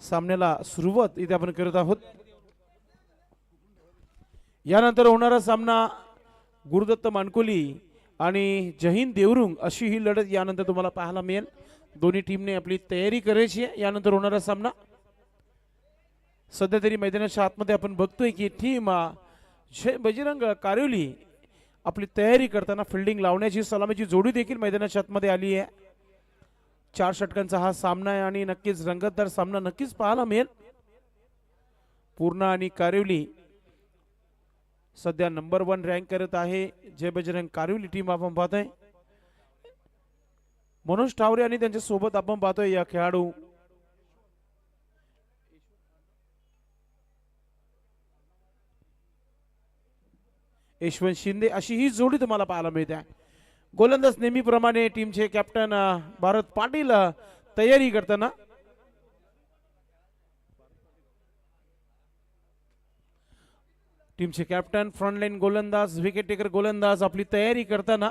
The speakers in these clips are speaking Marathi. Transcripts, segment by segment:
सामन्याला सुरुवात इथे आपण करत आहोत। यानंतर होणारा सामना गुरुदत्त मानकोली आणि जहीन देवरुंग अशी ही लढत यानंतर तुम्हाला पाहायला मिळेल। दोन्ही टीमने आपली तयारी करायची आहे। यानंतर होणारा सामना सध्या तरी मैदानाच्या आतमध्ये आपण बघतोय की टीम जय बजरंग कारिवली आपली तयारी करताना फिल्डिंग लावण्याची सलामीची जोडी देखील मैदानाच्या आतमध्ये आली आहे। 4 षटकांचा हा सामना आहे आणि नक्कीच रंगतदार सामना नक्कीच पाहायला मिळेल। पूर्णा आणि कारिवली सध्या नंबर 1 रँक करत आहे। जय बजरंग कारिवली टीम आपण पाहतोय मनोज टावरे आणि त्यांच्या सोबत आपण पाहतोय या खेळाडू यशवंत शिंदे अशी ही जोडी तुम्हाला पाहायला मिळते। गोलंदाज नेहमीप्रमाणे टीमचे कॅप्टन भारत पाटील तयारी करताना टीमचे कॅप्टन फ्रंटलाईन गोलंदाज विकेट टेकर गोलंदाज आपली तयारी करताना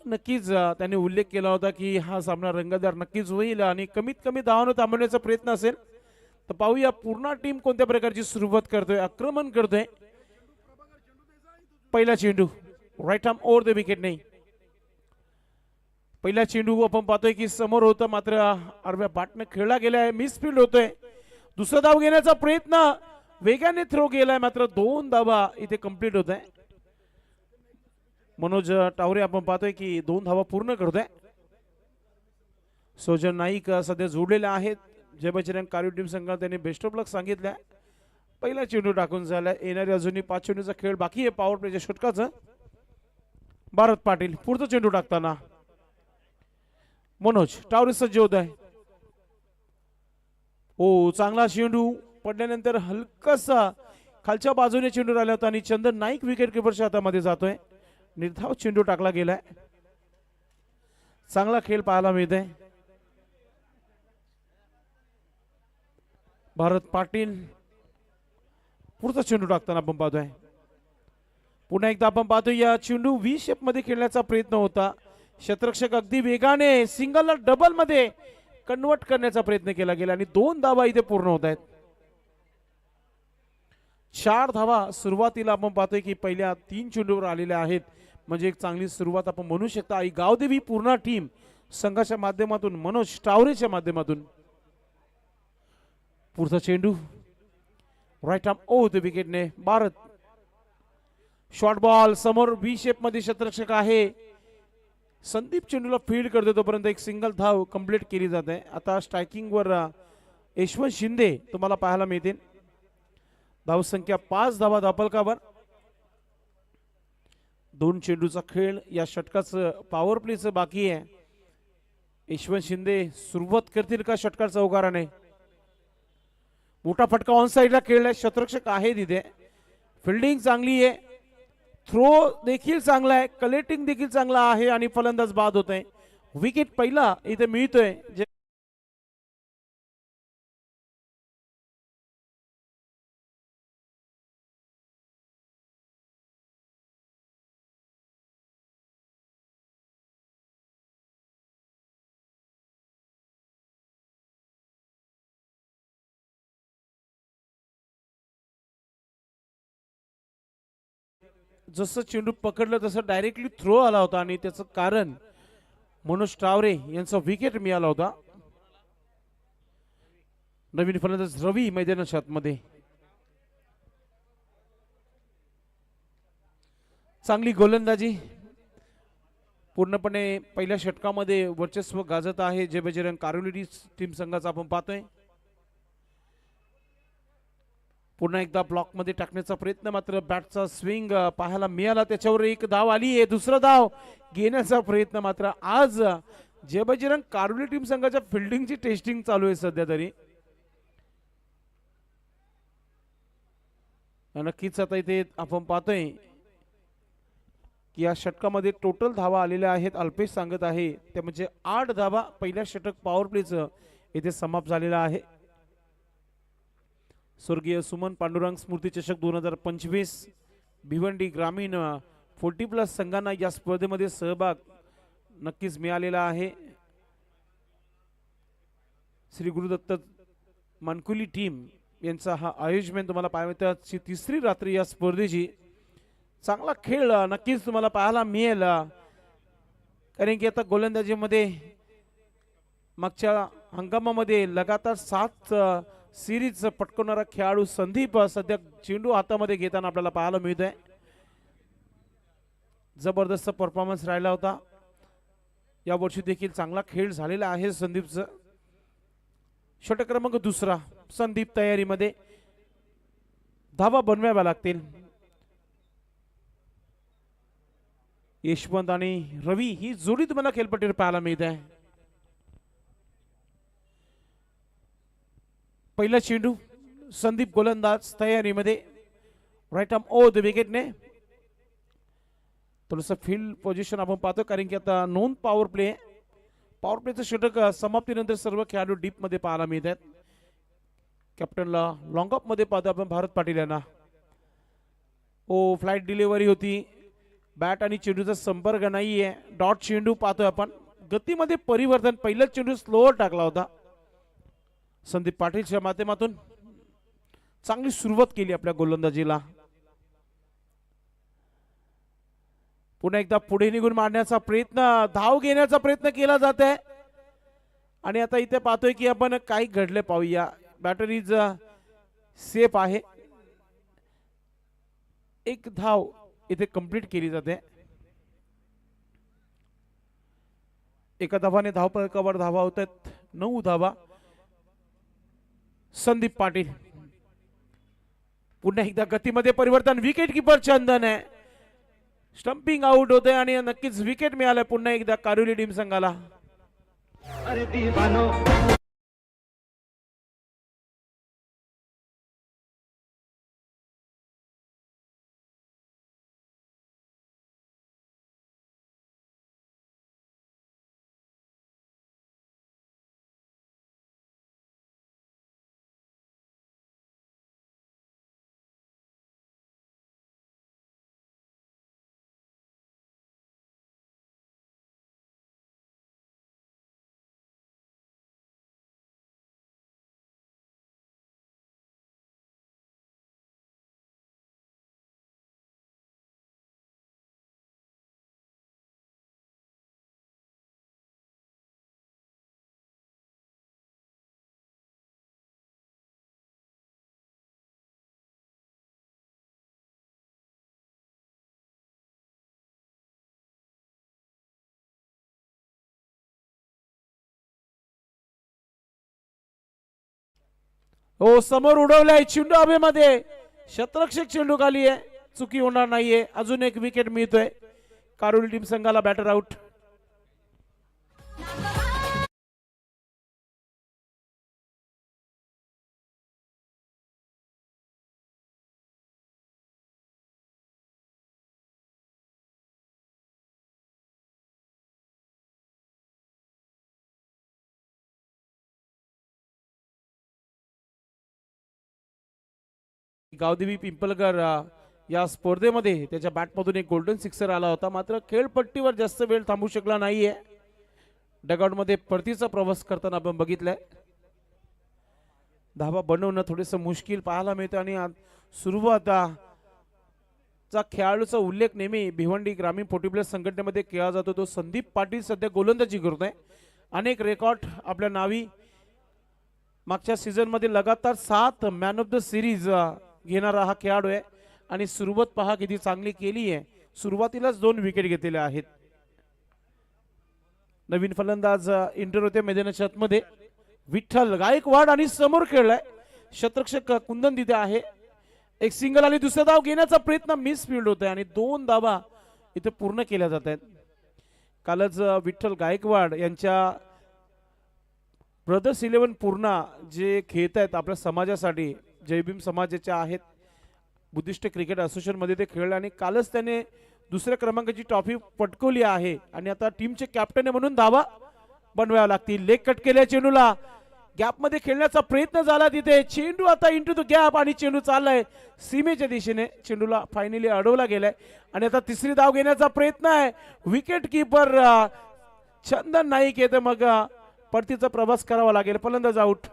नक्कीच त्यांनी उल्लेख केला होता की हा सामना रंगतदार नक्कीच होईल आणि कमीत कमी धावांवर थांबवण्याचा प्रयत्न असेल। तर पाहूया पूर्ण टीम कोणत्या प्रकारची सुरुवात करतोय, आक्रमण करतोय। पहिला चेंडू right arm over the wicket नाही। पहिला चेंडू आपण पाहतोय की समोर होतं मात्र आडव्या बॅटने खेळला गेलाय, मिसफील्ड होतोय। दुसरा धाव घेण्याचा प्रयत्न वेगाने थ्रो केलाय मात्र 2 धावा इथे कंप्लीट होत आहे। मनोज टावरे आपण पाहतोय की 2 धावा पूर्ण करतोय। सोजन नाईक सध्या जोडलेले आहेत जय बजरंग कारिवली टीम संघाला, त्यांनी बेस्ट ऑफ लक सांगितलंय। पहिला चेंडू टाकून झालाय, येणारी अजूनही 5 चेंडूचा खेळ बाकी आहे पॉवर प्लेच्या षटकाचं। भारत पाटील पुढचा चेंडू टाकताना मनोज टावरे सज्ज होत आहे। ओ चांगला चेंडू पडल्यानंतर हलकासा खालच्या बाजूने चेंडू राहिला होता आणि चंदन नाईक विकेट किपरच्या हातामध्ये जातोय। निर्धाव चेंडू टाकला गेलाय, चांगला खेळ पाहायला मिळतोय। भारत पाटील पुढचा चेंडू टाकताना आपण पाहतोय। पुन्हा एकदा आपण पाहतोय या चेंडू व्ही शेप मध्ये खेळण्याचा प्रयत्न होता। क्षेत्ररक्षक अगदी वेगाने सिंगलला डबल मध्ये कन्वर्ट करण्याचा प्रयत्न केला गेला आणि 2 धावा इथे पूर्ण होत आहेत। 4 धावा सुरुवातीला आपण पाहतोय की पहिल्या 3 चेंडूवर आलेल्या आहेत, म्हणजे एक चांगली सुरुवात आपण म्हणू शकता। आई गावदेवी पूर्ण टीम संघाच्या माध्यमातून मनोज टावरेच्या माध्यमातून पुढचा चेंडू राईट आर्म ओव्हर द विकेटने भारत। शॉर्ट बॉल समोर व्ही शेप मध्ये क्षेत्ररक्षक आहे, संदीप चेंडूला फील्ड करतो तोपर्यंत एक सिंगल धाव कंप्लीट केली जाते। आता स्ट्रायकिंग वर यशवंत शिंदे तुम्हाला पाहायला मिळतील। धाव संख्या 5 धावा धापलकावर। 2 चेंडूचा खेळ या षटकाचं पॉवर प्लेचं बाकी आहे। यशवंत शिंदे सुरुवात करतील का षटकाच्या उगाराने? मोठा फटका ऑन साइडला खेळलाय, क्षेत्ररक्षक आहे तिथे। फिल्डिंग चांगली आहे, थ्रो देखील चांगला आहे, कलेक्टिंग देखील चांगला आहे आणि फलंदाज बाद होत आहे। विकेट पहिला इथे मिळतोय। जसं चेंडू पकडलं तसं डायरेक्टली थ्रो आला होता आणि त्याचं कारण मनोज टावरे यांचा विकेट मिळाला होता। नवीन फलंदाज रवी मैदानाच्या आतमध्ये। चांगली गोलंदाजी पूर्णपणे पहिल्या षटकामध्ये वर्चस्व गाजत आहे जय बजरंग कारिवली टीम संघाचा आपण पाहतोय। पुन्हा एकदा ब्लॉक मध्ये टाकण्याचा प्रयत्न मात्र बॅटचा स्विंग पाहायला मिळाला, त्याच्यावर एक धाव आली आहे। दुसरा धाव घेण्याचा प्रयत्न मात्र आज जय बजरंग कारिवली टीम संघाच्या फिल्डिंगची टेस्टिंग चालू आहे सध्या तरी। नक्कीच आता इथे आपण पाहतोय की या षटकामध्ये टोटल धावा आलेल्या आहेत। अल्पेश सांगत आहे ते म्हणजे 8 धावा पहिल्या षटक पॉवर प्लेचं इथे समाप्त झालेला आहे। स्वर्गीय सुमन पांडुरंग स्मृती चषक 2025 भिवंडी ग्रामीण 40+ संघांना या स्पर्धेमध्ये सहभाग नक्कीच मिळालेला आहे। श्री गुरुदत्त मनकुली टीम यांचा हा आयोजन तुम्हाला पाहायला मिळतं. तिसरी रात्री या स्पर्धेची चांगला खेळ नक्कीच तुम्हाला पाहायला मिळेल. कारण की आता गोलंदाजीमध्ये मागच्या हंगामामध्ये लगातार 7 सिरीज पटकवणारा खेळाडू संदीप सध्या चेंडू हातामध्ये घेताना आपल्याला पाहायला मिळतोय. जबरदस्त परफॉर्मन्स राहिला होता. या वर्षी देखील चांगला खेळ झालेला आहे संदीपचा. षटक क्रमांक दुसरा संदीप तयारीमध्ये. धावा बनवाव्या लागतील. यशवंत आणि रवी ही जोडी तुम्हाला खेळपट्टीवर पाहायला मिळते. पहिला चेंडू संदीप गोलंदाज तयारीमध्ये. राईट आर्म ओव्हर द विकेटने. थोडंसं फील्ड पोझिशन आपण पाहतो कारण की आता नॉन पॉवर प्ले. पॉवर प्लेचं षटक समाप्तीनंतर सर्व खेळाडू डीप मध्ये पाहायला मिळतात. कॅप्टनला लॉंग ऑफ मध्ये पाहतो आपण भारत पाटील यांना. ओ फ्लाइट डिलिव्हरी होती. बॅट आणि चेंडूचा संपर्क नाहीये. डॉट चेंडू पाहतोय आपण. गतीमध्ये परिवर्तन. पहिला चेंडू स्लोअर टाकला होता संदीप पाटीलच्या माध्यमातून. चांगली सुरुवात केली आपल्या गोलंदाजीला. पुन्हा एकदा पुढे निघून मारण्याचा प्रयत्न, धाव घेण्याचा प्रयत्न केला जात आहे. आणि आता इथे पाहतोय की आपण काय घडले पाहूया. बॅटरीज सेफ आहे. एक धाव इथे कंप्लीट केली जाते. एका धावाने धावपळकावर धावा होत आहेत. 9 धावा. संदीप पाटील पुन्हा एकदा गतीमध्ये परिवर्तन. विकेट किपर चंदन आहे. स्टंपिंग आउट होते आणि नक्कीच विकेट मिळालं पुन्हा एकदा कारुली टीम संघाला. हो समोर उडवलाय चेंडू हवेमध्ये. शतरक्षक चेंडू खाली आहे. चुकी होणार नाहीये. अजून एक विकेट मिळतोय कारुली टीम संघाला. Batter out. गावदेवी पिंपलकर या स्पर्धेमध्ये त्याच्या बॅटमधून एक गोल्डन सिक्सर आला होता. मात्र खेळपट्टीवर जास्त वेळ थांबू शकला नाहीये. डगआउट मध्ये परतीचा प्रवास करताना आपण बघितलंय. धावा बनवणं थोडेस मुश्किल पाहायला मिळतं. आणि सुरुवातचा खेळाडूचा उल्लेख नेहमी भिवंडी ग्रामीण फोर्टी संघटनेमध्ये केला जातो. तो संदीप पाटील सध्या गोलंदाजी करतोय. अनेक रेकॉर्ड आपल्या नावी. मागच्या सीझन मध्ये लगातार 7 मॅन ऑफ द सिरीज घेणारा हा खेळाडू आहे. आणि सुरुवात पहा किती चांगली केली आहे. सुरुवातीलाच 2 विकेट घेतलेल्या आहेत. नवीन फलंदाज इंटर होते मैदानाच्या आतमध्ये. विठ्ठल गायकवाड आणि समोर खेळलाय. शतरक्षक कुंदन तिथे आहे. एक सिंगल आणि दुसरा धाव घेण्याचा प्रयत्न मिस फील्ड होत आहे. आणि 2 धावा इथे पूर्ण केल्या जात आहेत. कालच विठ्ठल गायकवाड यांच्या ब्रदर्स 11 पूर्णा जे खेळत आहेत आपल्या समाजासाठी, जयभीम समाजाच्या आहेत, बुद्धिस्ट क्रिकेट असोसिएशन मध्ये ते खेळले. आणि कालच त्याने दुसऱ्या क्रमांकाची ट्रॉफी पटकवली आहे. आणि आता टीमचे कॅप्टन म्हणून धावा बनवाव्या लागतील. लेग कट केल्या चेंडूला. गॅप मध्ये खेळण्याचा प्रयत्न झाला तिथे. चेंडू आता इंटू द गॅप आणि चेंडू चाललाय सीमेच्या दिशेने. चेंडूला फायनली अडवला गेलाय. आणि आता तिसरी धाव घेण्याचा प्रयत्न आहे. विकेट कीपर चंदन नाईक येते. मग परतीचा प्रवास करावा लागेल. फलंदाज आउट.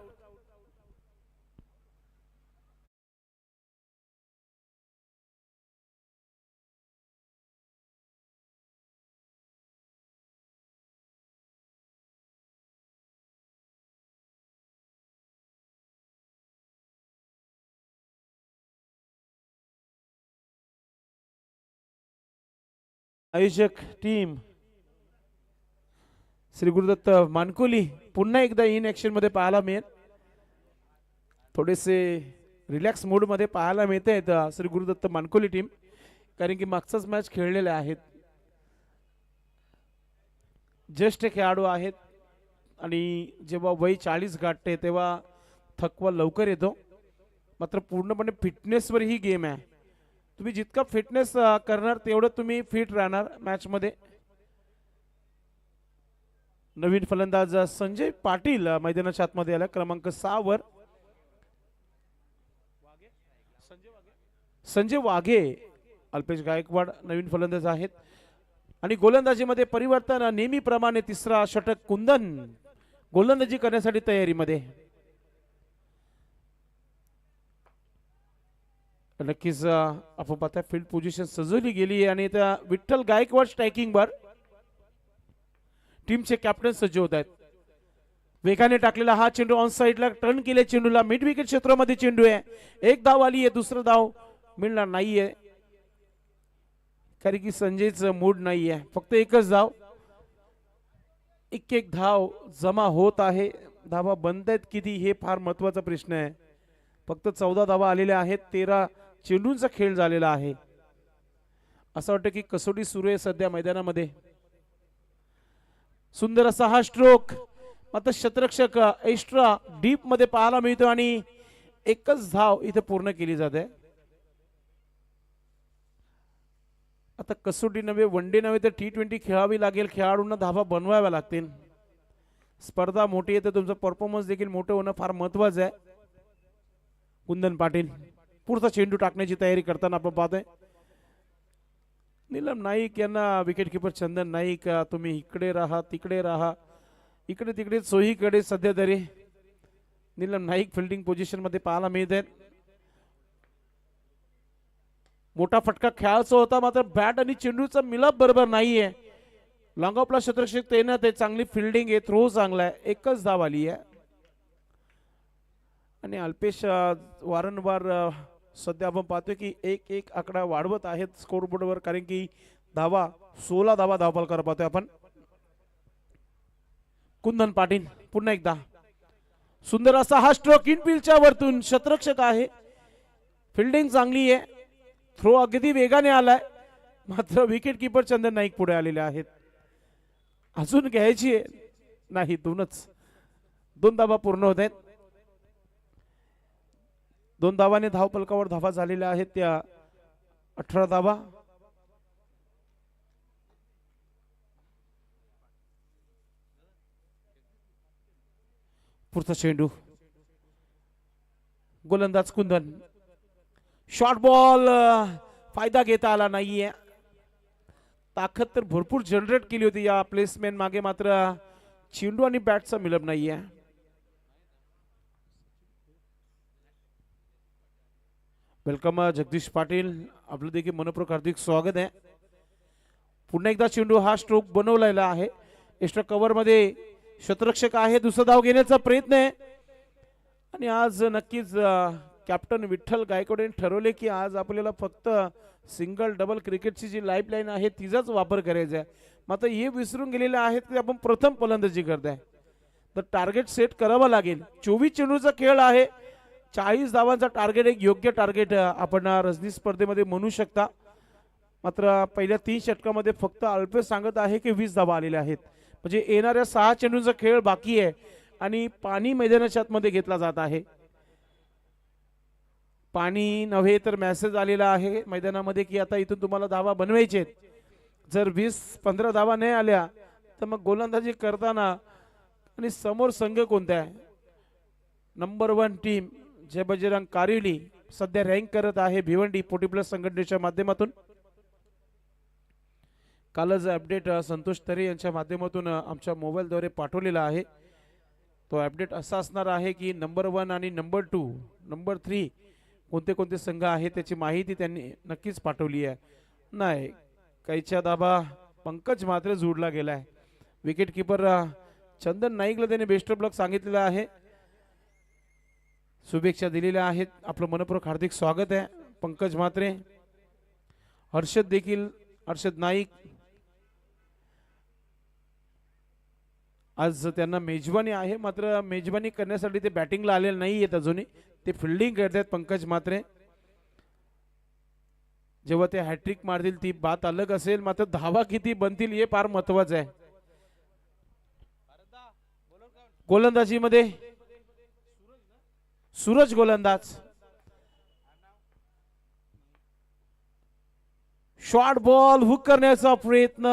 आयोजक टीम श्री गुरुदत्त मानकोली पुन्हा एकदा इन ऍक्शन मध्ये पाहायला मिळेल. थोडेसे रिलॅक्स मूड मध्ये पाहायला मिळते आहेत श्री गुरुदत्त मानकोली टीम, कारण की मागचाच मॅच खेळलेले आहेत. ज्येष्ठ खेळाडू आहेत आणि जेव्हा वय 40 गाठते तेव्हा थकवा लवकर येतो. मात्र पूर्णपणे फिटनेसवर ही गेम आहे. तुम्ही जितका फिटनेस करणार तेवढं तुम्ही फिट राहणार मॅच मध्ये. नवीन फलंदाज संजय पाटील मैदानाच्या आतमध्ये आला क्रमांक 6 वर. संजय वाघे अल्पेश गायकवाड नवीन फलंदाज आहेत. आणि गोलंदाजीमध्ये परिवर्तन नेहमीप्रमाणे तिसरा षटक कुंदन गोलंदाजी करण्यासाठी तयारीमध्ये. नक्कीच आपण पाहता फील्ड पोझिशन सजवली गेली आहे आणि त्या विठ्ठल गायकवाड स्ट्रायकिंग वर टीमचे कॅप्टन सज्ज होत आहेत. वेगाने टाकलेला हा चेंडू ऑन साइडला टर्न केले चेंडूला. मिड विकेट क्षेत्रामध्ये चेंडू आहे. एक धाव आली आहे, दुसरा धाव मिळणार नाहीये कारण की संजयचं मूड नाहीये. फक्त एकच धाव. एक धाव जमा होत आहे. धावा बंद आहेत किती हे फार महत्वाचा प्रश्न आहे. फक्त 14 धावा आलेल्या आहेत. 13 चेंडूंचा खेळ झालेला आहे. असं वाटतं की कसोटी सुरू आहे सध्या मैदानामध्ये. सुंदर असा हा स्ट्रोक मात्र शतरक्षक एक्स्ट्रा डीप मध्ये पाहायला मिळतो आणि एकच धाव इथे पूर्ण केली जाते. आता कसोटी नव्हे, वनडे नव्हे तर T20 खेळावी लागेल. खेळाडूंना धावा बनवाव्या लागतील. स्पर्धा मोठी आहे तर तुमचं परफॉर्मन्स देखील मोठं होणं फार महत्वाचं आहे. कुंदन पाटील पुढचा चेंडू टाकण्याची तयारी करताना आपण पाहतोय. नीलम नाईक यांना विकेट किपर चंदन नाईक तुम्ही इकडे राहा तिकडे राहा इकडे तिकडे सोयीकडे सध्या तरी नीलम नाईक फिल्डिंग पोझिशन मध्ये पाहायला मिळत आहेत. मोठा फटका खेळायचा होता मात्र बॅट आणि चेंडूचा मिलाप बरोबर नाहीये. लॉंग ऑफला शतरक्षक तैनात आहे. चांगली फिल्डिंग आहे. थ्रो चांगला आहे. एकच धाव आली आहे आणि अल्पेश वारंवार सध्या आपण पाहतोय की एक आकडा वाढवत आहेत स्कोरबोर्डवर कारण की धावा 16 धावा धावफलकावर पाहतोय आपण. कुंदन पाटील पुन्हा एकदा सुंदर असा हा स्ट्रोक इनफिल्डच्या वरतून शतरक्षक आहे. फिल्डिंग चांगली आहे. थ्रो अगदी वेगाने आलाय मात्र विकेट किपर चंदन नाईक पुढे आलेले आहेत. अजून घ्यायची आहे नाही. 2 धावा पूर्ण होत आहेत. 2 धावाने धावफलकावर धावा झालेल्या आहेत त्या 18 धावा. पुढचा चेंडू गोलंदाज कुंदन. शॉर्ट बॉल फायदा घेता आला नाहीये. ताकद तर भरपूर जनरेट केली होती या प्लेसमेंट मागे मात्र चेंडू आणि बॅटचा मिलप नाहीये. वेलकम जगदीश पाटील आपलं देखील मनपूर्वक हार्दिक स्वागत आहे. पुन्हा एकदा चेंडू हा स्ट्रोक बनवलेला आहे. एक्स्ट्रा कव्हर मध्ये शतरक्षक आहे. दुसरा धाव घेण्याचा प्रयत्न आहे आणि आज नक्कीच कॅप्टन विठ्ठल गायकवाड यांनी ठरवले की आज आपल्याला फक्त सिंगल डबल क्रिकेटची जी लाईफलाईन आहे तिचाच वापर करायचा आहे. मात्र हे विसरून गेलेले आहेत की आपण प्रथम फलंदाजी करताय तर टार्गेट सेट करावा लागेल. 24 चेंडूचा खेळ आहे. 40 धावांचा टार्गेट एक योग्य टार्गेट आपण रणजी स्पर्धेमध्ये म्हणू शकता. मात्र पहिल्या 3 षटकामध्ये फक्त अल्पेश सांगत आहे की 20 धावा आलेल्या आहेत. म्हणजे येणाऱ्या 6 चेंडूंचा खेळ बाकी आहे आणि पाणी मैदानाच्या आतमध्ये घेतला जात आहे. पाणी नव्हे तर मेसेज आलेला आहे मैदानामध्ये की आता इथून तुम्हाला धावा बनवायचे. जर 20-15 धावा नाही आल्या तर मग गोलंदाजी करताना आणि समोर संघ कोणता आहे. नंबर 1 टीम जय बजरंग कारिवली सध्या रँक करत आहे भिवंडी 40+ संघटनेच्या माध्यमातून. कालच अपडेट संतोष तरे यांच्या माध्यमातून आमच्या मोबाईलद्वारे पाठवलेला आहे. तो अपडेट असा असणार आहे की नंबर 1 आणि नंबर 2 नंबर 3 कोणते कोणते संघ आहेत त्याची माहिती त्यांनी नक्कीच पाठवली आहे. नाही, कैच्या दाबा पंकज मात्र जोडला गेलाय. विकेट किपर चंदन नाईकला त्याने बेस्ट ऑफ लक सांगितलेलं आहे, शुभेच्छा दिलेल्या आहेत. आपलं मनपूर्वक हार्दिक स्वागत आहे पंकज म्हात्रे. हर्षद नाईक आज त्यांना मेजवानी आहे, मात्र मेजवानी करण्यासाठी ते बॅटिंगला आलेले नाही आहेत अजूनही, ते फिल्डिंग करतात पंकज म्हात्रे. जेव्हा ते हॅट्रिक मारतील ती बात अलग असेल, मात्र धावा किती बनतील हे फार महत्वाचं आहे. गोलंदाजीमध्ये सूरज गोलंदाज, शॉर्ट बॉल हुक करण्याचा प्रयत्न.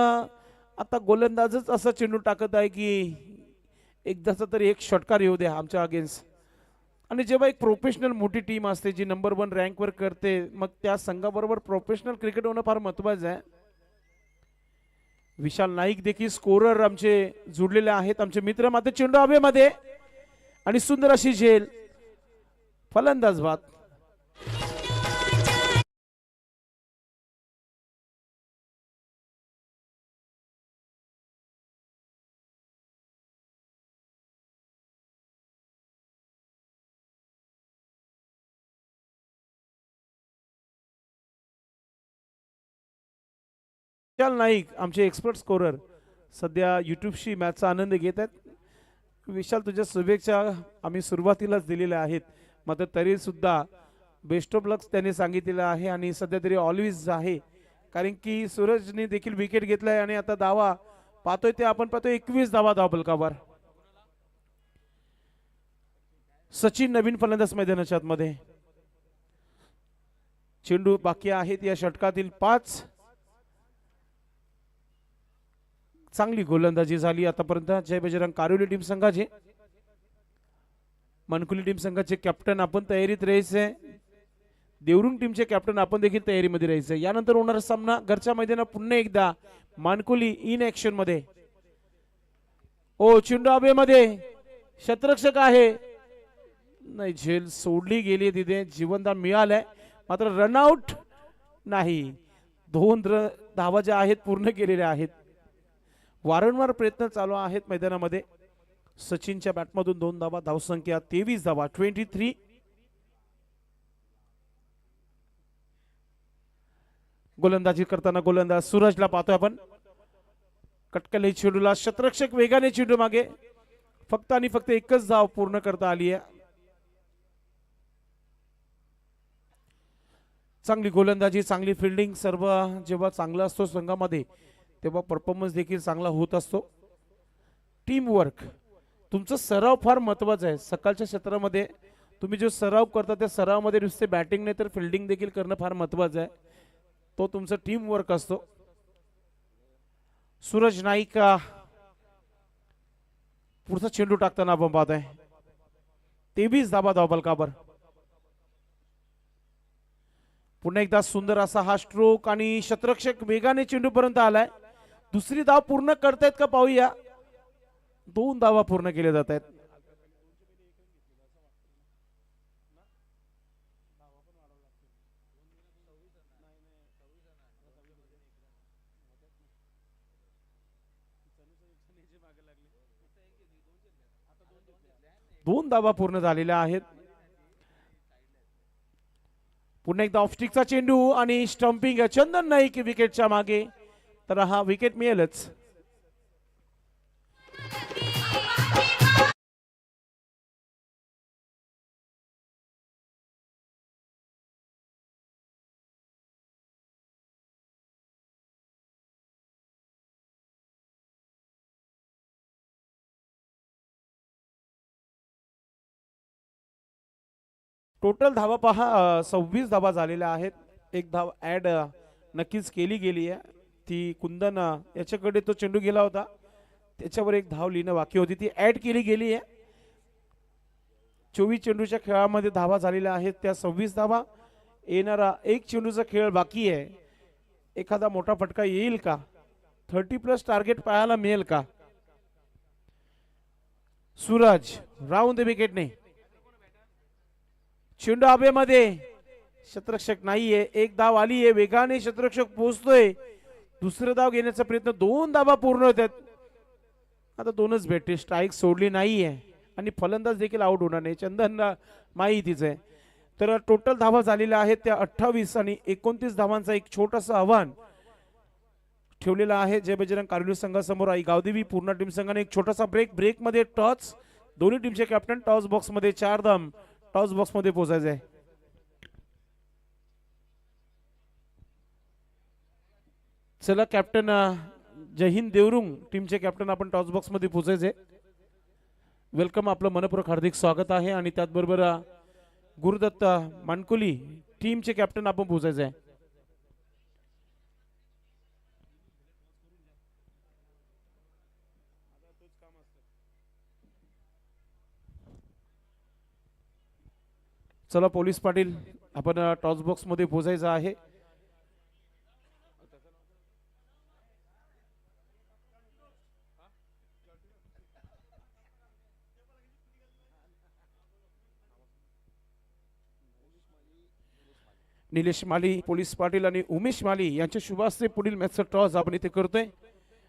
आता गोलंदाजच असा चेंडू टाकत आहे की एकदाचा तरी एक षटकार येऊ द्या आमच्या अगेन्स्ट. आणि जेव्हा एक प्रोफेशनल मोठी टीम असते जी नंबर 1 रँकवर करते, मग त्या संघाबरोबर प्रोफेशनल क्रिकेट होणं फार महत्वाचं आहे. विशाल नाईक देखील स्कोरर आमचे जुडलेले आहेत, आमचे मित्र. मात्र चेंडू हवेमध्ये आणि सुंदर अशी झेल, फलंदाज बाद. विशाल नाईक आमचे एक्सपर्ट स्कोरर सध्या यूट्यूबशी मॅचचा आनंद घेत आहेत. विशाल, तुझ्या शुभेच्छा आम्ही सुरुवातीलाच दिलेल्या आहेत, मात्र तरी सुद्धा बेस्ट ऑफ लक त्यांनी सांगितलेलं आहे आणि सध्या तरी ऑलवेज आहे, कारण की सूरजने देखील विकेट घेतलाय. आणि आता धावा पाहतोय ते आपण पाहतोय 21 धावा धावफलकावर. सचिन नवीन फलंदाज मैदानाच्या आतमध्ये. चेंडू बाकी आहेत या षटकातील 5. चांगली गोलंदाजी झाली आतापर्यंत जय बजरंग कारोली टीम संघाची. मनकुली टीम संघाचे कॅप्टन आपण तयारीत राहायचे, देवरुंग टीमचे कॅप्टन आपण देखील तयारीमध्ये राहायचे. यानंतर होणारा सामना घरच्या मैदानात पुन्हा एकदा मानकुली इन ऍक्शन मध्ये. ओ चेंडू हवेमध्ये, क्षेत्ररक्षक आहे, नाही झेल सोडली गेली, तिथे जीवनदान मिळालंय मात्र रनआउट नाही. 2 धावा ज्या आहेत पूर्ण केलेल्या आहेत. वारंवार प्रयत्न चालू आहेत मैदानामध्ये. सचिनच्या बॅटमधून 2 धावा, धावसंख्या 23 धावा 23. गोलंदाजी करताना गोलंदाज सूरजला पाहतोय आपण. कटकल चेंडूला क्षेत्ररक्षक वेगाने चेंडू मागे, फक्त आणि फक्त एकच धाव पूर्ण करता आली आहे. चांगली गोलंदाजी, चांगली फिल्डिंग, सर्व जेव्हा चांगला असतो संघामध्ये तेव्हा परफॉर्मन्स देखील चांगला होत असतो. टीम वर्क, तुमचा सराव फार महत्वाचा आहे. सकाळच्या क्षेत्रामध्ये तुम्ही जो सराव करता त्या सरावामध्ये नुसते बॅटिंग नाही तर फिल्डिंग देखील करणं फार महत्वाचं आहे. तो तुमचा टीम वर्क असतो. सूरज नाईक पुढचा चेंडू टाकताना आपण पाहतोय 23 धावा धावफलकावर. पुन्हा एकदा सुंदर असा हा स्ट्रोक आणि क्षेत्ररक्षक वेगाने चेंडू पर्यंत आलाय. दुसरी धाव पूर्ण करतायत का पाहूया. 2 धावा पूर्ण केल्या जात आहेत. दोन धावा पूर्ण झालेल्या आहेत. पुन्हा एकदा ऑफस्टिकचा चेंडू आणि स्टंपिंग चंदन नाईक विकेटच्या मागे, तर हा विकेट मिळेलच. टोटल धावा पहा 26 धावा झालेल्या आहेत. एक धाव ऍड नक्कीच केली गेली आहे, ती कुंदन याच्याकडे तो चेंडू गेला होता त्याच्यावर एक धाव लिहिणं बाकी होती, ती ऍड केली गेली आहे. 24 चेंडूच्या खेळामध्ये धावा झालेल्या आहेत, त्या 26 धावा. येणारा एक चेंडूचा खेळ बाकी आहे. एखादा मोठा फटका येईल का, 30+ टार्गेट पाहायला मिळेल का. सूरज राऊंड द विकेटने. चेंडू हवेमध्ये, क्षेत्ररक्षक नाहीये. एक धाव आली आहे, वेगाने क्षेत्ररक्षक पोहोचतोय. दुसरं धाव घेण्याचा प्रयत्न, 2 धावा पूर्ण होतात. आता 2च भेटते, स्ट्राईक सोडली नाहीये आणि फलंदाज देखील आउट होणार नाही. चंदन माहितीच आहे. तर टोटल धावा झालेल्या आहेत त्या 28 आणि 29 धावांचा एक छोटासा आव्हान ठेवलेला आहे जय बजरंग कारगिल संघासमोर. आई गावदेवी पूर्ण टीम संघाने एक छोटासा ब्रेक मध्ये टॉस, दोन्ही टीमचे कॅप्टन टॉस बॉक्स मध्ये 4 धाम टॉस बॉक्स मध्ये पोहोचायचे आहे. चला कॅप्टन जयहिंद देवरुंग टीमचे कॅप्टन आपण टॉस बॉक्स मध्ये पोहोचायचे. वेलकम, आपलं मनपूर्वक हार्दिक स्वागत आहे. आणि त्याचबरोबर गुरुदत्त मानकुली टीमचे कॅप्टन आपण पोहोचायचे आहे. चला पोलीस पाटील, आपण टॉस बॉक्स मध्ये पोहोचायचं आहे. निलेश माली, पोलीस पाटील आणि उमेश माली यांच्या शुभास्ते पुढील मॅचचा टॉस आपण इथे करतोय.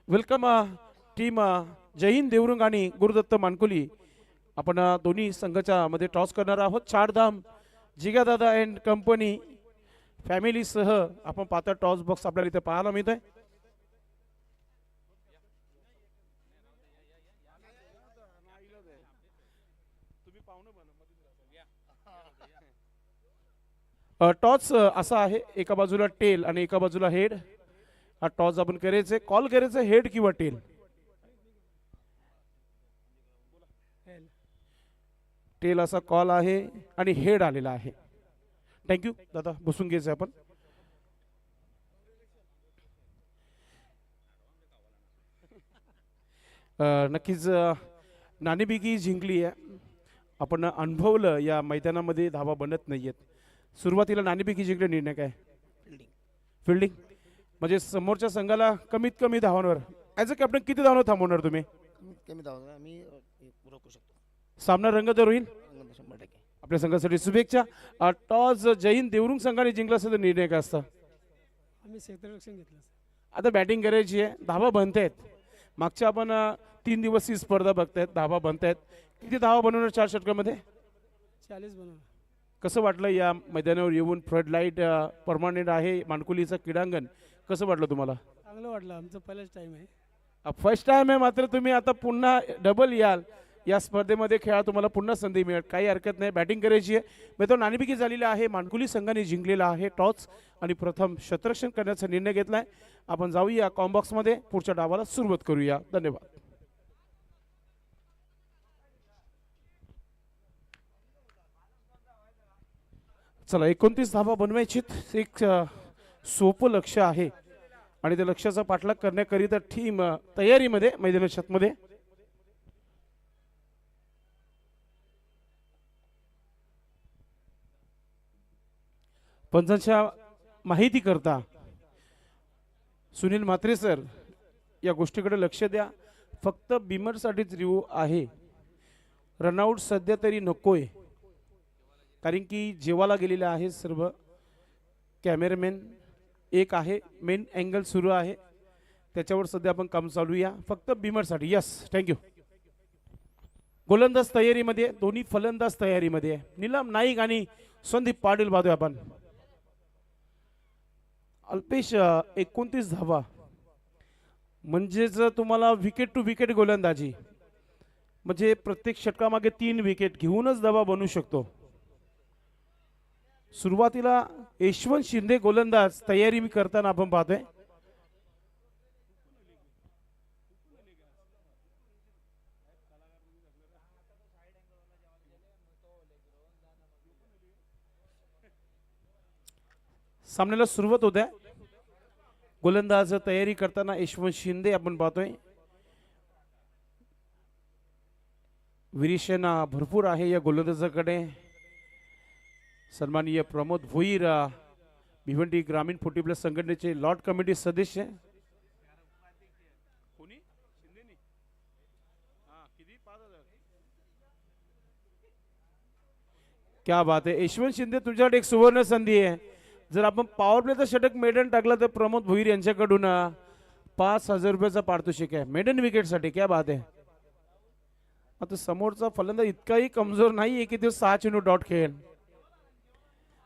वेलकम टीम जयहिंद देवरुंग आणि गुरुदत्त मानकुली. आपण दोन्ही संघाच्या मध्ये टॉस करणार आहोत. 4 धाम जिगादादा अँड कंपनी फॅमिली सह आपण पाहता टॉस बॉक्स आपल्याला इथे पाहायला मिळतोय. टॉस असा आहे, एका बाजूला टेल आणि एका बाजूला हेड. हा टॉस आपण करायचे, कॉल करायचं हेड किंवा टेल. टेल असा कॉल आहे आणि हेड आलेला आहे. थँक्यू दादा, बसून घ्यायचं आपण. नक्कीच नाणेफेकी जिंकली आहे. आपण अनुभवलं या मैदानामध्ये धावा बनत नाहीयेत. सुरुवातीला नाणेफेकी जिंकले, निर्णय काय? फिल्डिंग. म्हणजे समोरच्या संघाला कमीत कमी धावांवर ॲज अ कॅप्टन किती धावांवर थांबवणार तुम्ही? कमी धावा आम्ही रोखू शकतो. सामना रंगत होईल. 100% आपल्या संघासाठी शुभेच्छा. टॉस जयहिंद देवरुंग संघाने जिंकला असेल तर निर्णय काय असता? आम्ही क्षेत्ररक्षण घेतलं. आता बॅटिंग करायची आहे, धावा बनतायत. मागच्या आपण 3 दिवस ही स्पर्धा बघतायत, धावा बनतायत. किती धावा बनवणार 4 षटकामध्ये? 40 बनवलं. कसं वाटलं या मैदानावर येऊन? फ्लड लाईट परमानंट आहे, मानकुलीचं क्रीडांगण कसं वाटलं तुम्हाला? चांगलं वाटलं, आमचं पहिलाच टाइम आहे. फर्स्ट टाइम आहे, मात्र तुम्ही आता पुन्हा डबल याल या स्पर्धेमध्ये, खेळा तुम्हाला पुन्हा संधी मिळेल, काही हरकत नाही. बॅटिंग करायची आहे. मित्रांनो नाणेफेकी झालेली आहे, मानकुली संघाने जिंकलेला आहे टॉस आणि प्रथम क्षेत्ररक्षण करण्याचा निर्णय घेतलाय. आपण जाऊया कॉम्बॉक्समध्ये, पुढच्या डावाला सुरुवात करूया. धन्यवाद. चला 29 धावा बनवायची, एक सोपं लक्ष आहे आणि त्या लक्ष्याचा पाठलाग करण्याकरिता टीम तयारीमध्ये मैदानाच्या आतमध्ये. पंचांच्या माहिती करता सुनील म्हात्रे सर, या गोष्टीकडे लक्ष द्या. फक्त बिमरसाठीच रिव्ह्यू आहे, रनआउट सध्या तरी नकोय, कारण की जेवायला गेलेले आहे सर्व कॅमेरामॅन. एक आहे मेन अँगल सुरू आहे, त्याच्यावर सध्या आपण काम चालूया. फक्त बिमरसाठी. Yes, thank you. गोलंदाज तयारीमध्ये, दोन्ही फलंदाज तयारीमध्ये आहे. नीलम नाईक आणि संदीप पाटील पाहतोय आपण. अल्पेश 29 धावा म्हणजेच तुम्हाला विकेट टू विकेट गोलंदाजी, म्हणजे प्रत्येक षटकामागे 3 विकेट घेऊनच धावा बनू शकतो. सुरुवातीला यशवंत शिंदे गोलंदाज तयारी मी करताना आपण पाहतोय. सामन्याला सुरुवात होत्या. गोलंदाज तयारी करताना यशवंत शिंदे आपण पाहतोय. विरिशना भरपूर आहे या गोलंदाजाकडे. सन्माननीय प्रमोद भोईर, भिवंडी ग्रामीण 40+ संघटनेचे लॉर्ड कमिटी सदस्य. क्या बात आहे यशवंत शिंदे, तुझ्याकडे एक सुवर्ण संधी आहे. जर आपण पॉवर प्लेचं षटक मेडन टाकलं तर प्रमोद भोईर यांच्याकडून 5,000 रुपयाचा पारितोषिक आहे मेडन विकेटसाठी. क्या बात आहे. आता समोरचा फलंदाज इतकाही कमजोर नाहीये की तो 6 चेंडू डॉट खेळेल.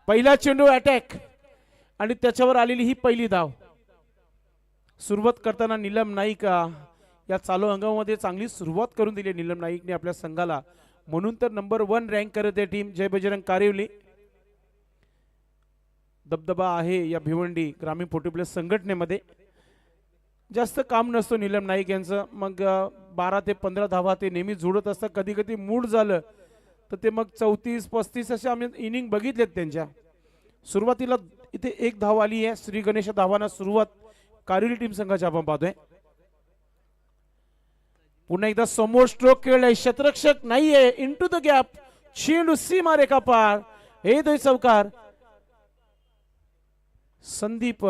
पहिला चेंडू अटॅक आणि त्याच्यावर आलेली ही पहिली धाव. सुरुवात करताना नीलम नाईक या चालू अंगामध्ये चांगली सुरुवात करून दिली नीलम नाईकने आपल्या संघाला. म्हणून तर नंबर 1 रँक करत आहे टीम जय बजरंग कारिवली. दबदबा आहे या भिवंडी ग्रामीण पोटी प्लेस संघटनेमध्ये. जास्त काम नसतो नीलम नाईक यांचं. मग 12 ते 15 धावा ते नेहमी जोडत असतात. कधी कधी मूड झालं तर ते मग 34-35 असे आम्ही इनिंग बघितलेत त्यांच्या. सुरुवातीला इथे 1 धाव आली आहे. श्री गणेश धावांना सुरुवात कारिवली टीम संघाची आपण पाहतोय. पुन्हा एकदा समोर स्ट्रोक खेळलाय. क्षेत्ररक्षक नाहीये. इनटू द गॅप चेंडू सीमा रेखा पार. हे दोन चौकार. संदीप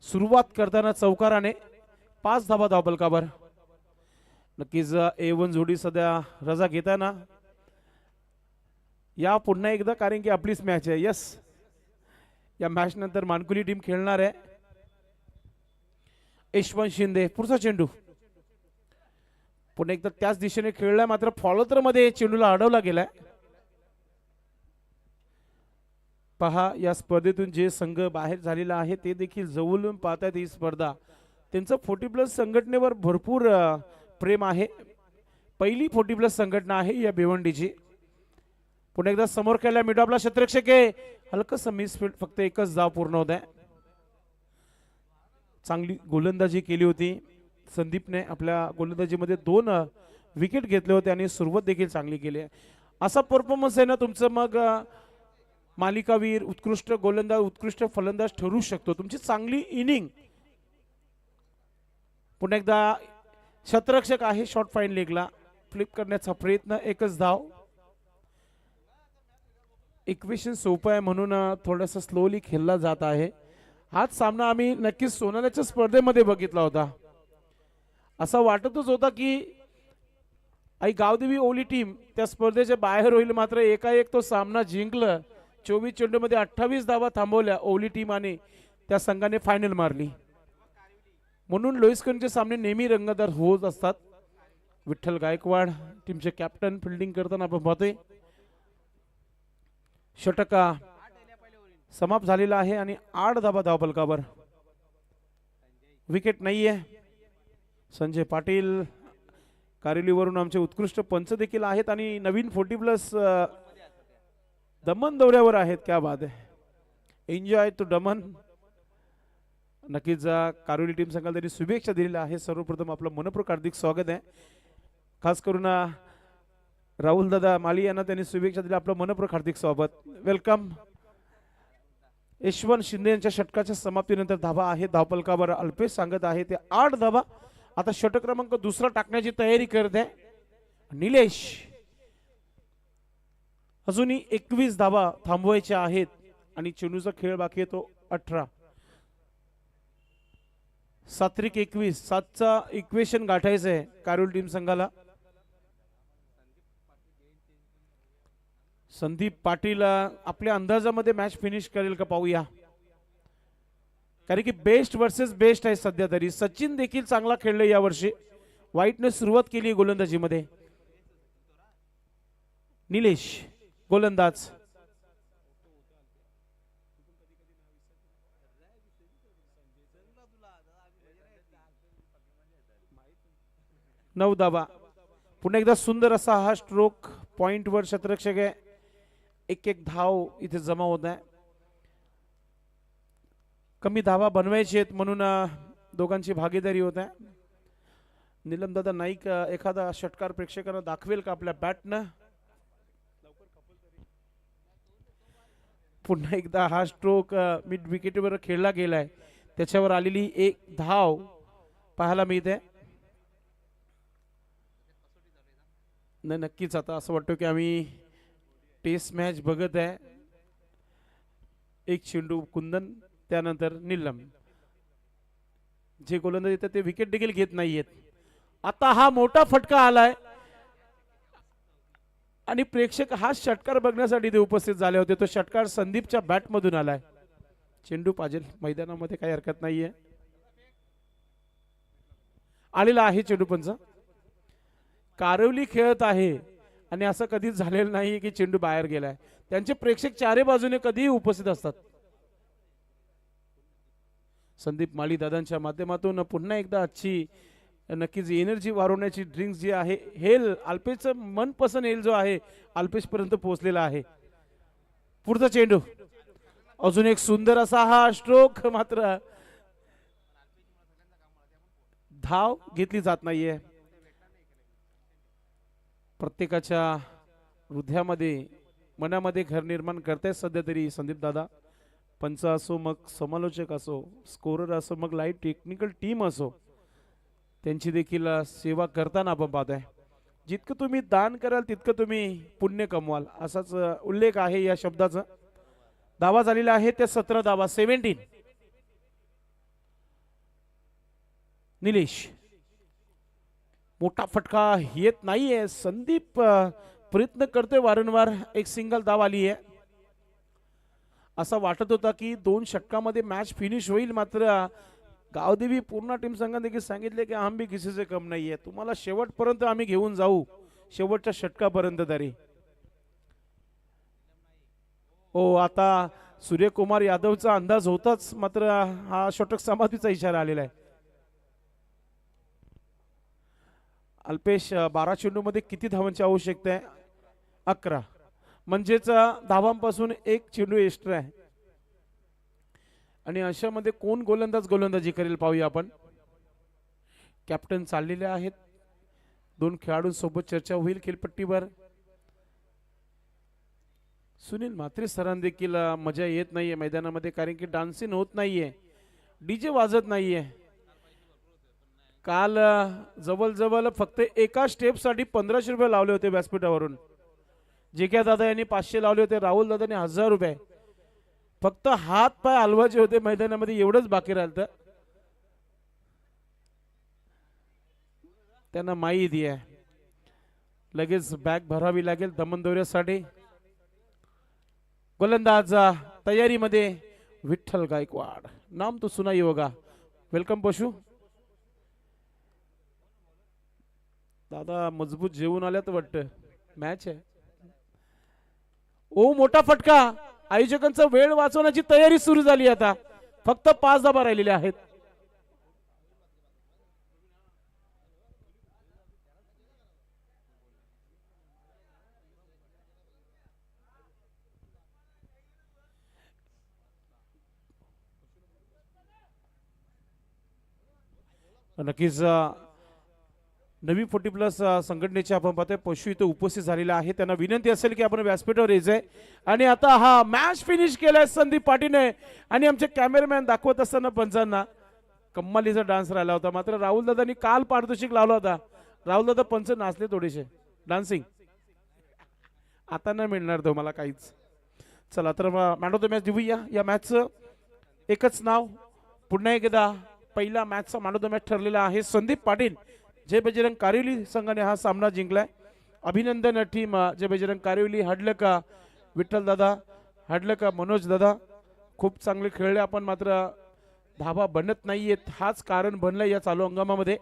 सुरुवात करताना चौकाराने 5 धावा धावफलकावर. नक्कीच A1 जोडी सध्या रजा घेताना या पुन्हा एकदा, कारण की आपलीच मॅच आहे. यस, या मॅच नंतर मानकुली टीम खेळणार आहे. यशवंत शिंदे पुढचा चेंडू पुन्हा एकदा त्याच दिशेने खेळलाय, मात्र फॉलोथ्रो मध्ये चेंडूला अडवला गेलाय. पहा या स्पर्धेतून जे संघ बाहेर झालेला आहे ते देखील जवळून पाहतात ही स्पर्धा. त्यांचं 40+ संघटनेवर भरपूर प्रेम आहे. पहिली 40+ संघटना आहे या भिवंडीची. पुन्हा एकदा समोर खेळला मिड ऑफला क्षेत्ररक्षक आहे. हलकस मिसफील्ड, फक्त एकच धाव पूर्ण होत आहे. चांगली गोलंदाजी केली होती संदीपने. आपल्या गोलंदाजीमध्ये 2 विकेट घेतले होते आणि सुरुवात देखील चांगली केली आहे. असा परफॉर्मन्स आहे ना तुमचं, मग मालिकावीर, उत्कृष्ट गोलंदाज, उत्कृष्ट फलंदाज ठरू शकतो. तुमची चांगली इनिंग. पुन्हा एकदा क्षेत्ररक्षक आहे. शॉर्ट फाईन लेगला फ्लिप करण्याचा प्रयत्न, एकच धाव. इक्वेशन सोपं आहे म्हणून थोडंसं स्लोली खेळला जात आहे. हाच सामना आम्ही नक्कीच सोनाल्याच्या स्पर्धेमध्ये बघितला होता. असं वाटतच होता की आई गावदेवी ओली टीम त्या स्पर्धेच्या बाहेर होईल, मात्र एकाएक तो सामना जिंकलं. 24 चेंडूमध्ये 28 धावा थांबवल्या ओली टीम आणि त्या संघाने फायनल मारली. म्हणून लोईसकनचे सामने नेहमी रंगतदार होत असतात. विठ्ठल गायकवाड टीमचे कॅप्टन फिल्डिंग करताना आपण पाहतोय. षटक समाप्त झालेला आहे आणि 8 धावा धावफलकावर. विकेट नाहीये. संजय पाटील कारिवलीवरून आमचे उत्कृष्ट पंच देखील आहेत आणि नवीन 40+ दमन दौऱ्यावर आहेत. क्या बात आहे. एन्जॉय टू दमन. नक्कीच कारिवली टीम संघाला त्यांनी शुभेच्छा दिलेल्या आहे. सर्वप्रथम आपलं मनपूर्वक हार्दिक स्वागत आहे. खास करून राहुल दादा माली यांना त्यांनी शुभेच्छा दिल्या. आपलं मनपूर्वक हार्दिक स्वागत, वेलकम. यशवंत शिंदे यांच्या षटकाच्या समाप्तीनंतर धावा आहे धावफलकावर. अल्पेश सांगत आहे ते 8 धावा. आता षटक क्रमांक 2 टाकण्याची तयारी करत आहे निलेश. अजूनही 21 धावा थांबवायच्या आहेत आणि चेंडूचा खेळ बाकी आहे तो 18. 7-21 7चा इक्वेशन गाठायचं आहे कारिवली टीम संघाला. संदीप पाटील आपल्या अंदाजामध्ये मॅच फिनिश करेल का पाहूया, कारण की बेस्ट वर्सेस बेस्ट आहे सध्या तरी. सचिन देखील चांगला खेळले यावर्षी. वाईटने सुरुवात केली गोलंदाजीमध्ये. निलेश गोलंदाज. नऊ धावा. पुन्हा एकदा सुंदर असा हा स्ट्रोक पॉइंट वर क्षेत्ररक्षक आहे. एक धाव इथे जमा होत आहे. कमी धावा बनवायची आहेत म्हणून दोघांची भागीदारी होत आहे. नीलमदादा नाईक एखादा षटकार प्रेक्षकांना दाखवेल का आपल्या बॅटनं. पुन्हा एकदा हा स्ट्रोक मिड विकेटवर खेळला गेलाय. त्याच्यावर आलेली 1 धाव पाहायला मिळते. नाही, नक्कीच आता असं वाटतं की आम्ही टेस्ट मॅच बघत आहे. एक चेंडू कुंदन, त्यानंतर नीलम. जे गोलंदाज येतात ते विकेट देखील घेत नाहीयेत. आता हा मोठा फटका आलाय. आणि प्रेक्षक हा षटकार बघण्यासाठी ते उपस्थित झाले होते. तो षटकार संदीपच्या बॅट मधून आलाय. चेंडू पाजेल मैदानामध्ये काही हरकत नाहीये. आलेला आहे चेंडू पंच. कारवली खेळत आहे आणि असं कधीच झालेलं नाही की चेंडू बाहेर गेलाय. त्यांचे प्रेक्षक चारे बाजूने कधीही उपस्थित असतात. संदीप माळी दादांच्या माध्यमातून पुन्हा एकदा आजची नक्कीच एनर्जी वाढवण्याची ड्रिंक्स जी आहे हेल अल्पेशचं मनपसंत हेल जो आहे अल्पेश पर्यंत पोहोचलेला आहे. पुढचा चेंडू अजून एक सुंदर असा हा स्ट्रोक, मात्र धाव घेतली जात नाहीये. प्रत्येकाच्या हृदयामध्ये मनामध्ये घर निर्माण करताय सध्या तरी संदीप दादा. पंच असो मग समालोचक असो, स्कोरर असो मग लाईव्ह टेक्निकल टीम असो, त्यांची देखील सेवा करताना आपण पाहतोय. जितकं तुम्ही दान कराल तितकं तुम्ही पुण्य कमवाल असाच उल्लेख आहे या शब्दाचा. दावा झालेला आहे ते 17 धावा 17. निलेश मोठा फटका येत नाहीये. संदीप प्रयत्न करतोय वारंवार. एक सिंगल धाव आली आहे. असं वाटत होता की 2 षटकामध्ये मॅच फिनिश होईल, मात्र गावदेवी पूर्ण टीम संघाने देखील सांगितले की हम भी किसी से कम नाही आहे. तुम्हाला शेवटपर्यंत आम्ही घेऊन जाऊ, शेवटच्या षटकापर्यंत तरी. हो, आता सूर्यकुमार यादवचा अंदाज होताच, मात्र हा षटक समाधीचा इशारा आलेला आहे. अल्पेश 12 चेंडूमध्ये किती धावांची आवश्यकता आहे? 11. म्हणजेच धावांपासून एक चेंडू एक्स्ट्रा आहे. आणि अशामध्ये कोण गोलंदाजी करेल पाहूया आपण. कॅप्टन चाललेले आहेत. 2 खेळाडूंसोबत चर्चा होईल खेळपट्टीवर. सुनील म्हात्रे सरांना देखील मजा येत नाहीये मैदानामध्ये, कारण की डान्सिंग होत नाहीये, डीजे वाजत नाहीये. काल जवळ फक्त एका स्टेपसाठी 1500 रुपये लावले होते व्यासपीठावरून. जे क्या दादा यांनी 500 लावले होते, राहुल दादांनी 1000 रुपये. फक्त हात पाय हलवायचे होते मैदानामध्ये, एवढंच बाकी राहिलं. त्यांना माहिती आहे लगेच बॅग भरावी लागेल दमन दौऱ्यासाठी. गोलंदाज तयारीमध्ये विठ्ठल गायकवाड, नाम तो सुनाई होगा. वेलकम पशु दादा. मजबूत जेवून आल्यात वाटतं. मॅच आहे. ओ मोठा फटका. आयोजकांचा वेळ वाचवण्याची तयारी सुरू झाली. आता फक्त 5 धावा राहिलेल्या आहेत. नक्कीच नवी 40+ संघटनेचे आपण पाहतोय पशु इथे उपस्थित झालेले आहे. त्यांना विनंती असेल की आपण व्यासपीठावर यायचंय. आणि आता हा मॅच फिनिश केलाय संदीप पाटीलने. आणि आमचे कॅमेरामॅन दाखवत असताना पंचांना कम्मालीचा डान्स राहिला होता, मात्र राहुल दादांनी काल पारितोषिक लावला होता. राहुल दादा पंच नाचले थोडेसे डान्सिंग. आता नाही मिळणार तुम्हाला काहीच. चला तर मॅन ऑफ द मॅच देऊया. या मॅचचं एकच नाव पुन्हा एकदा. पहिला मॅचचा मॅन ऑफ द मॅच ठरलेला आहे संदीप पाटील. जय बजरंग कारिवली संघाने हा सामना जिंकलाय. अभिनंदन टीम जय बजरंग कारिवली. हडलका विठ्ठल दादा, हडलका मनोज दादा, खूप चांगले खेळले आपण, मात्र धावा बनत नाहीयेत. हाच कारण बनलाय या चालू हंगामामध्ये.